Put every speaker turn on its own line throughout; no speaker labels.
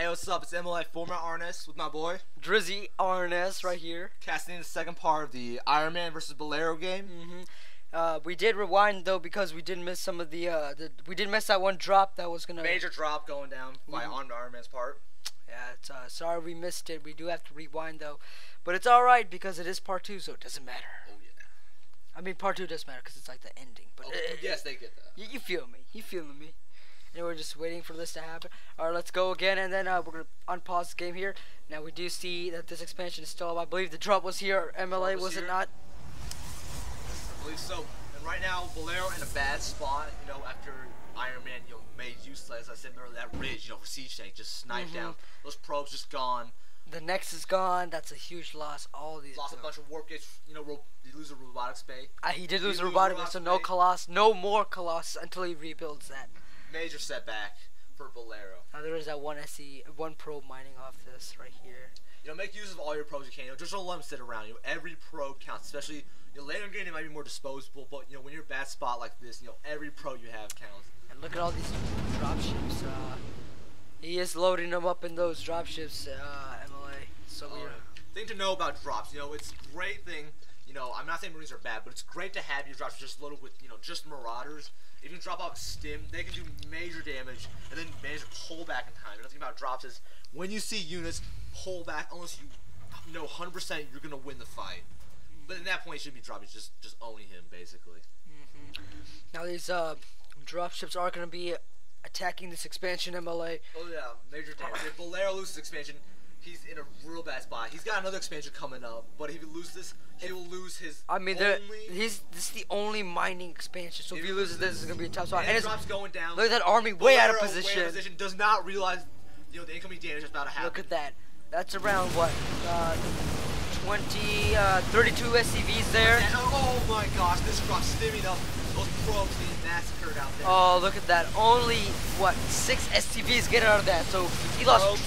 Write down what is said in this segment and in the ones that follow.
Hey, what's up? It's MLA former RNS with my boy
Drizzy RNS right here.
casting the second part of the IronMan versus Bolero game.
We did rewind though because we did miss some of the we did miss that one drop that was gonna
Major drop going down by on IronMan's part.
Yeah, it's sorry we missed it. We do have to rewind though, but it's all right because it is part 2, so it doesn't matter.
Oh yeah.
I mean, part 2 does matter because it's like the ending. But
yes, they get that.
You feel me? You feeling me? And we're just waiting for this to happen. Alright, let's go again, and then we're going to unpause the game here. Now, we do see that this expansion is still up. I believe the drop was here. MLA, was it not?
I believe so. And right now, Bolero in a bad spot, after IronMan, made useless, as I said earlier, that ridge, for siege tank, just sniped down. Those probes just gone.
The next is gone. That's a huge loss. All these
lost a bunch of warp gates. Did he lose a robotics bay?
He did lose a robotics bay, so no Colossus, no more Colossus until he rebuilds that.
Major setback for Bolero.
Now there is that one probe mining off this right here.
Make use of all your probes you can. Just don't let them sit around. Every probe counts. Especially later in the game, it might be more disposable. But when you're in a bad spot like this, every probe you have counts.
And look at all these dropships. He is loading them up in those dropships, MLA. So
thing to know about drops. It's a great thing. I'm not saying Marines are bad, but it's great to have your drops just loaded with just Marauders. If you can drop out Stim, they can do major damage and then manage to pull back in time. The thing about drops is when you see units pull back, unless you know 100% you're gonna win the fight. But at that point, you shouldn't be dropping, just owning him basically.
Now these dropships are gonna be attacking this expansion, MLA.
Oh yeah, major damage. If Bolero loses expansion, he's in a real bad spot. He's got another expansion coming up, but if he loses this, he will lose his. I mean,
this is the only mining expansion. So if he loses this, it's gonna be a tough spot.
And his drops going down.
Look at that army way out of position.
Way out of position. Does not realize, the incoming damage is about to happen.
Look at that. That's around what, 32 SCVs there.
Oh my gosh, this drop's stimming up. Those probes being massacred out there.
Oh, look at that. Only what, 6 SCVs get out of that. So he lost.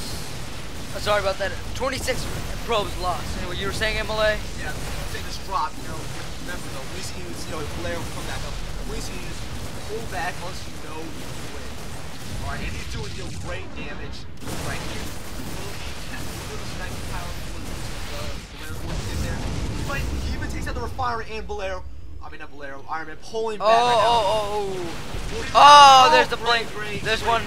Sorry about that. 26 probes lost. Anyway, you were saying, MLA?
Yeah, I'm saying this drop, remember though, we see units, Bolero will come back up. We see units pull back once you know you win. Alright, and he's doing great damage right here. He even takes out the refiner and Bolero. I mean, not Bolero, IronMan pulling back.
Oh, there's the blade. There's one.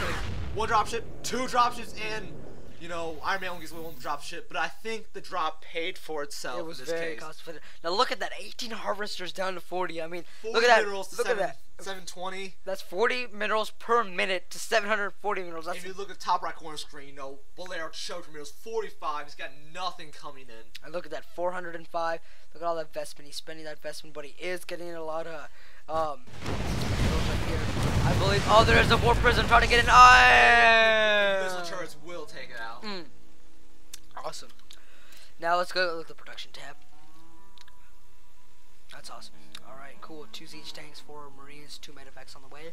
One dropship, 2 dropships, and IronMan only gets one dropship, but I think the drop paid for itself.
It was
in this
very
case.
cost effective. Now look at that, 18 harvesters down to 40. I mean,
40
look at that.
Minerals
Look at that.
720.
That's 40 minerals per minute to 740 minerals. That's
if you look at the top right corner screen, Bolero showed for minerals 45. He's got nothing coming in.
And look at that, 405. Look at all that investment. He's spending that investment, but he is getting a lot of right here. I believe. Oh, there's a war prison trying to get in.
Missile turrets will take it out.
Awesome. Now let's go look at the production tab. That's awesome. Alright, cool. 2 siege tanks, 4 Marines, 2 medevacs on the way.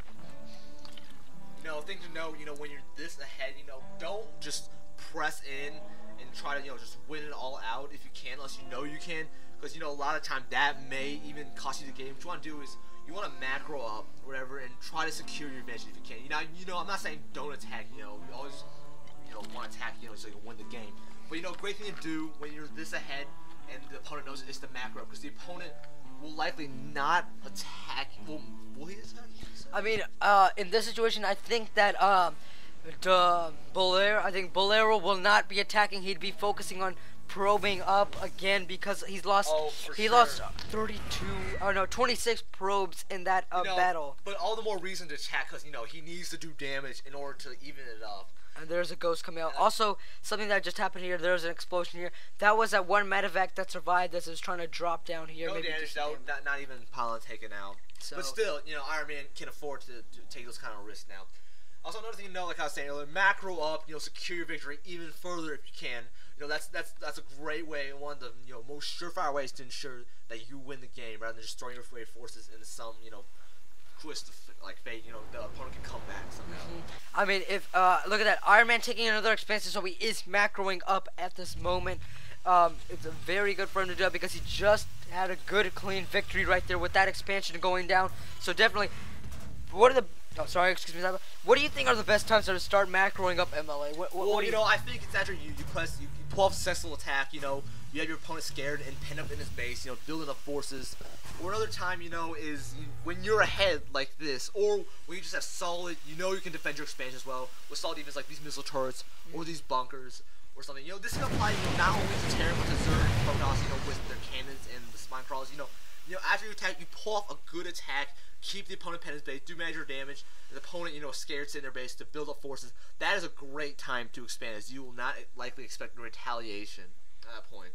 Thing to know, when you're this ahead, don't just press in and try to, just win it all out if you can, unless you know you can. Because, a lot of time that may even cost you the game. What you want to do is, you want to macro up, or whatever, and try to secure your advantage if you can. I'm not saying don't attack, you always, want to attack, so you can win the game. But, a great thing to do when you're this ahead and the opponent knows it's the macro, because the opponent will likely not attack. Will he attack?
I mean, in this situation, I think that Bolero will not be attacking. He'd be focusing on probing up again because he's lost. Lost 26 probes in that battle.
But all the more reason to attack because he needs to do damage in order to even it up.
And there's a ghost coming out. Also, something that just happened here. There's an explosion here. That was that one medevac that survived. That was trying to drop down here.
No damage. Not even pollen taken out. So, but still, IronMan can afford to take those kind of risks now. Also, another thing like I was saying earlier, macro up. Secure your victory even further if you can. That's a great way, and one of the most surefire ways to ensure that you win the game, rather than just throwing your forces into some twist of fate. The opponent can come back somehow.
I mean, if look at that, IronMan taking another expansion, so he is macroing up at this moment. It's very good for him to do that because he just had a good clean victory right there with that expansion going down. So definitely, one of the Oh, sorry, excuse me. What do you think are the best times to start macroing up MLA?
Well, you know, I think it's after you pull off a successful attack, you know, you have your opponent scared and pinned up in his base, you know, building up forces. Or another time, you know, is when you're ahead like this, or when you just have solid, you know you can defend your expansion as well, with solid defense like these missile turrets, or these bunkers, or something. You know, this can apply, you know, not only to Terran, but to Zerg and Protoss, you know, with their cannons and the spine crawlers. You know, after you attack, you pull off a good attack, keep the opponent pinned in his base, do major damage, and the opponent, you know, scared to in their base to build up forces. That is a great time to expand, as you will not likely expect retaliation at that point.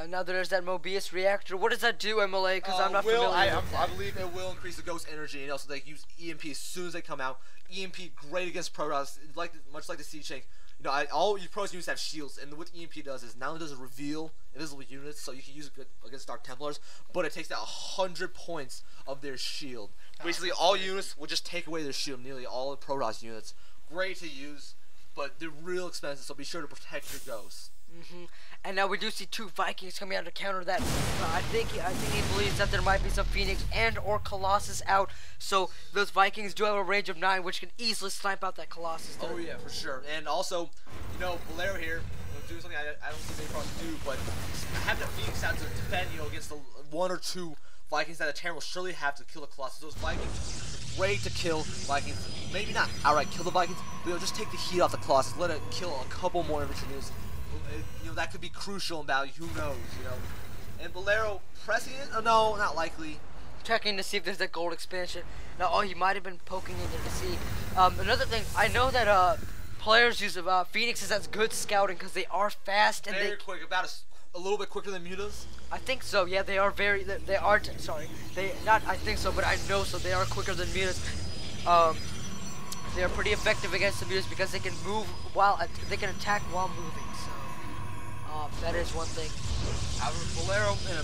Now there's that Mobius reactor. What does that do, MLA? Because I'm not familiar with that.
I believe it will increase the ghost energy, and also they use EMP as soon as they come out. EMP great against Protoss, much like the Siege Tank. You know, all you pros units have shields, and what EMP does is not only does it reveal invisible units, so you can use it against Dark Templars, but it takes out 100 points of their shield. Basically, all units will just take away their shield. Nearly all the Protoss units, great to use, but they're real expensive. So be sure to protect your ghosts.
And now we do see 2 Vikings coming out to counter that. I think he believes that there might be some Phoenix and or Colossus out. So those Vikings do have a range of 9, which can easily snipe out that Colossus there.
Oh yeah, for sure. And also, you know, Bolero here doing something I don't see many pros do, but having a Phoenix out to defend, you know, against the 1 or 2 Vikings that the Terran will surely have to kill the Colossus. Those Vikings, great to kill Vikings. Maybe not outright kill the Vikings, but you know, just take the heat off the Colossus. Let it kill a couple more infantry units. You know, that could be crucial in value. Who knows, you know? And Bolero pressing it? Oh, no, not likely.
Checking to see if there's that gold expansion. Now, he might have been poking in there to see. Another thing, I know that players use Phoenixes as good scouting because they are fast and
very quick, about a little bit quicker than mutas.
I think so. Yeah, they are very. They are. Sorry, they not. I think so, but I know so. They are quicker than mutas. They are pretty effective against the mutas because they can move while they can attack while moving. So that is one thing.
However, Bolero in a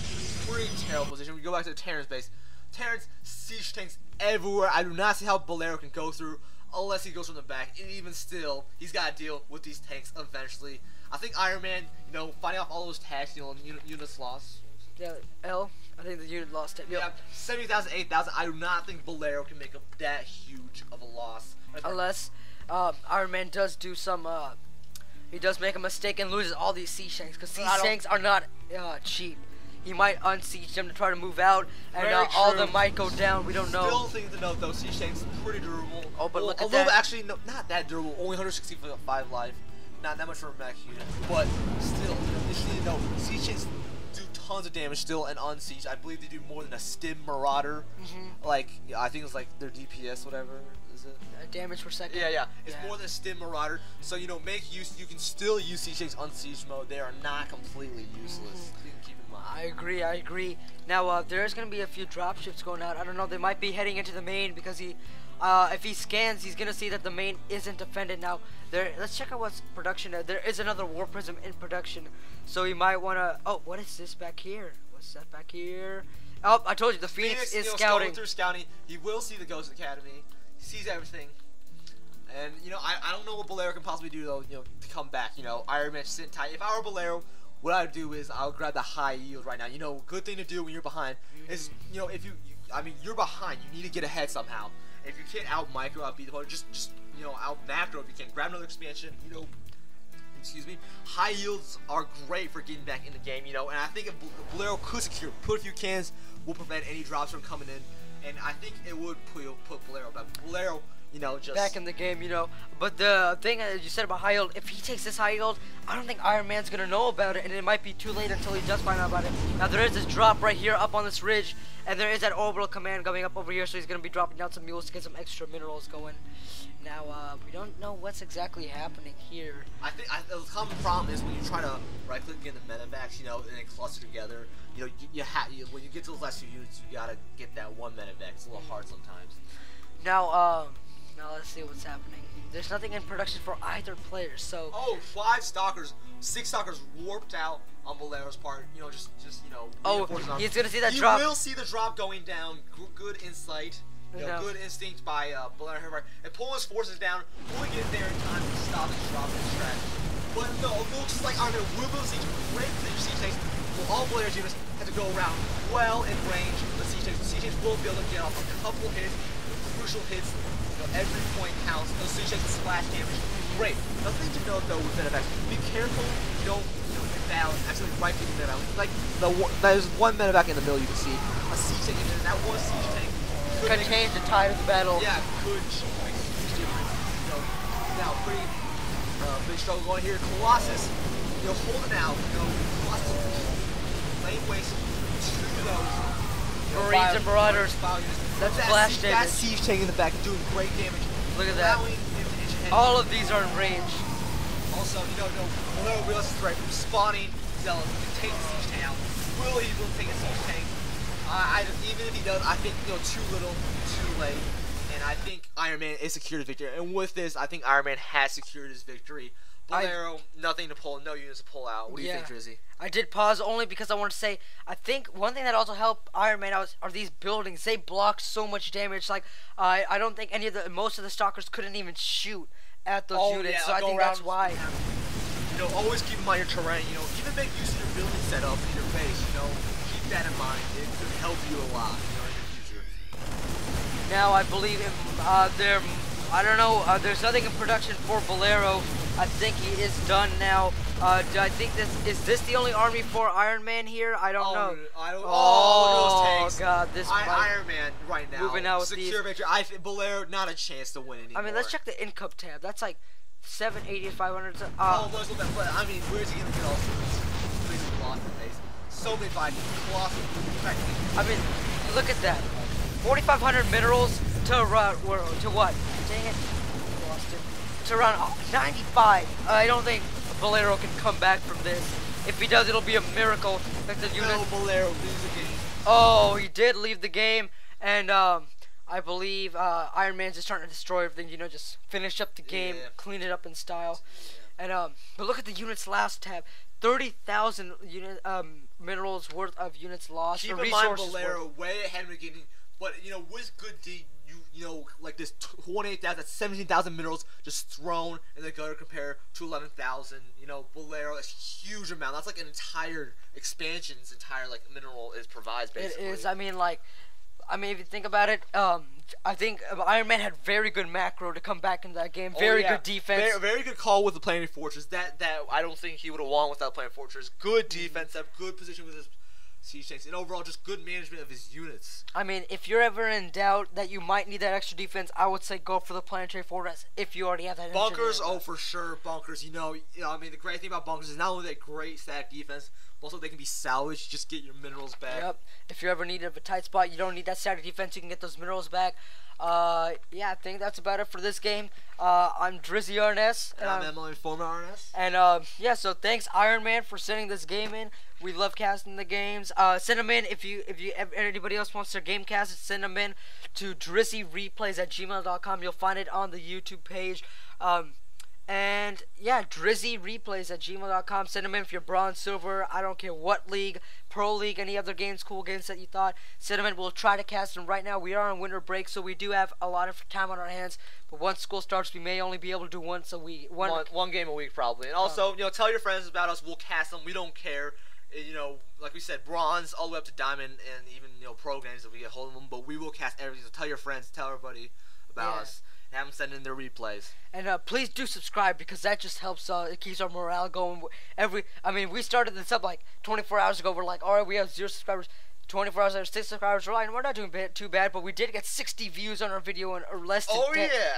pretty terrible position. We go back to the Terran's base. Terran's siege tanks everywhere. I do not see how Bolero can go through unless he goes from the back. And even still, he's got to deal with these tanks eventually. I think IronMan, you know, fighting off all those attacks, you know, units lost.
Yeah, I think the unit lost it. Yep.
Yeah, 70,000, 8,000. I do not think Bolero can make up that huge of a loss.
Unless IronMan does do some, he does make a mistake and loses all these siege tanks, because siege tanks are not cheap. He might unsiege them to try to move out, and all of them might go down. We don't know.
Still thing to note though, siege tanks are pretty durable.
Oh, but look at that.
Actually, no, not that durable. Only 165 life. Not that much for a mech unit, but still, you need to know, siege tanks do tons of damage still and on siege. I believe they do more than a Stim Marauder. Like, I think it's like their DPS, whatever. Is it?
Damage per second.
Yeah. It's more than a Stim Marauder. So, you know, you can still use siege tanks on siege mode. They are not completely useless. You can keep in mind.
I agree. Now, there's going to be a few dropships going out. I don't know, they might be heading into the main because if he scans, he's going to see that the main isn't defended. Now, let's check out what's production. There is another War Prism in production. So he might want to... Oh, what is this back here? What's that back here? Oh, I told you, the Phoenix is scouting.
Through scouting. He will see the Ghost Academy. He sees everything. And, you know, I don't know what Bolero can possibly do, though, you know, to come back. You know, IronMan sitting tight. If I were Bolero, what I'd do is I'll grab the high yield right now. You know, good thing to do when you're behind is, you know, if I mean, you're behind. You need to get ahead somehow. If you can't out micro, out beat the opponent, just you know, out macro if you can. Grab another expansion, you know. Excuse me. High yields are great for getting back in the game, you know. And I think if Bolero could secure, put a few cans, will prevent any drops from coming in. And I think it would put Bolero back. Bolero, you know, just
back in the game, you know. But the thing that you said about high yield, if he takes this high yield, I don't think IronMan's gonna know about it, and it might be too late until he does find out about it. Now there is this drop right here up on this ridge, and there is that orbital command coming up over here, so he's gonna be dropping down some mules to get some extra minerals going. Now we don't know what's exactly happening here.
I think the common problem is when you try to right click in the medevacs, you know, and they cluster together. You know, when you get to those last few units, you gotta get that one medevac. It's a little hard sometimes.
Now let's see what's happening. There's nothing in production for either player, so...
Oh, 5 stalkers, 6 stalkers warped out on Bolero's part. You know, just you know...
Oh, he's gonna see that drop.
He will see the drop going down. Good insight. You know, good instinct by Bolero here. And pulling his forces down, will get there in time to stop and drop and distract. But no, it looks like IronMan will build siege. Great siege tanks. Well, all Bolero's units have to go around well in range of the siege tanks. The siege tanks will be able to get off a couple hits. crucial hits, every point counts. Those siege tanks and splash damage, great. Nothing to note though with medevacs. Be careful, don't battle accidentally right into the medevac. Like there's one medevac in the middle you can see. A siege tank in there, and that one siege tank
could change the tide of the battle.
Yeah, could make a huge difference. Now big struggle going here. Colossus, holding out. Colossus laying waste to those
Marines and Marauders. That's splash damage.
That siege tank in the back doing great damage.
Look at that. All of these are in range.
Also, Bolero realizes the threat from spawning Zealous. He can take the siege tank out. Will he take a siege tank? Even if he does, I think too little, too late. And I think Iron Man is secured his victory. And with this, I think Iron Man has secured his victory. Bolero, nothing to pull, no units to pull out. What do you think, Drizzy?
I did pause only because I want to say, I think one thing that also helped Iron Man out are these buildings. They block so much damage. Like, I don't think most of the stalkers couldn't even shoot at those units.
Yeah,
so I think that's why.
Always keep in mind your terrain. Even make use of your building setup in your base. Keep that in mind. It could help you a lot, in the future.
Now I believe I don't know. There's nothing in production for Bolero. I think he is done now. I think is this the only army for Iron Man here? I don't know.
Those tanks.
God, this
Iron Man right now.
Moving out with
secure victory. Bolero, not a chance to win anymore.
I mean, let's check the income tab. That's like 780 to 500.
But I mean, where's he gonna get all this? So many fighting. Colossal.
I mean, look at that. 4,500 minerals to what? Dang it. Lost it. To around 95. I don't think Bolero can come back from this. If he does, it'll be a miracle. Like the unit.
No, Bolero leaves the game.
Oh, he did leave the game, and I believe Iron Man's just trying to destroy everything. Just finish up the game, clean it up in style. And but look at the units last tab. 30,000 minerals worth of units lost.
Keep in mind Bolero way ahead of the beginning, but with good deed, like this 28,000, that's 17,000 minerals just thrown in the gutter compared to 11,000. Bolero is a huge amount. That's like an entire expansion's entire mineral is provides basically.
It is. I mean, if you think about it, I think Iron Man had very good macro to come back into that game. Very good defense.
Very good call with the planning fortress. That I don't think he would have won without planning fortress. Good defense, have good position with his siege tanks, and overall just good management of his units.
I mean, if you're ever in doubt that you might need that extra defense, I would say go for the planetary fortress if you already have that.
Bunkers, for sure, bunkers. I mean, the great thing about bunkers is not only that great static defense, but also they can be salvaged. Just get your minerals back.
Yep. If you're ever needed a tight spot, you don't need that static defense. You can get those minerals back. Yeah, I think that's about it for this game. I'm Drizzy RNS.
And I'm Emily, former RNS.
And yeah, so thanks Iron Man for sending this game in. We love casting the games. Send them in if anybody else wants their game cast. Send them in to drizzyreplays@gmail.com. You'll find it on the YouTube page. And yeah, drizzyreplays@gmail.com. Send them in if you're bronze, silver, I don't care what league, pro league, any other games, cool games that you thought. Send them in. We'll try to cast them. Right now we are on winter break, so we do have a lot of time on our hands. But once school starts, we may only be able to do once a week.
One game a week probably. And also, tell your friends about us. We'll cast them. We don't care. Like we said, bronze all the way up to diamond, and even pro games if we get hold of them. But we will cast everything. So tell your friends, tell everybody about us. Have them send in their replays. And
please do subscribe, because that just helps. It keeps our morale going. I mean, we started this up like 24 hours ago. We're like, all right, we have 0 subscribers. 24 hours later, 6 subscribers. We're not doing too bad, but we did get 60 views on our video in less than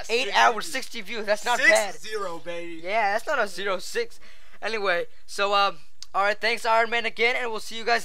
8 hours. 60 views. That's not bad.
6-0, baby.
Yeah, that's not a 0-6. Anyway, so all right, thanks Iron Man again, and we'll see you guys.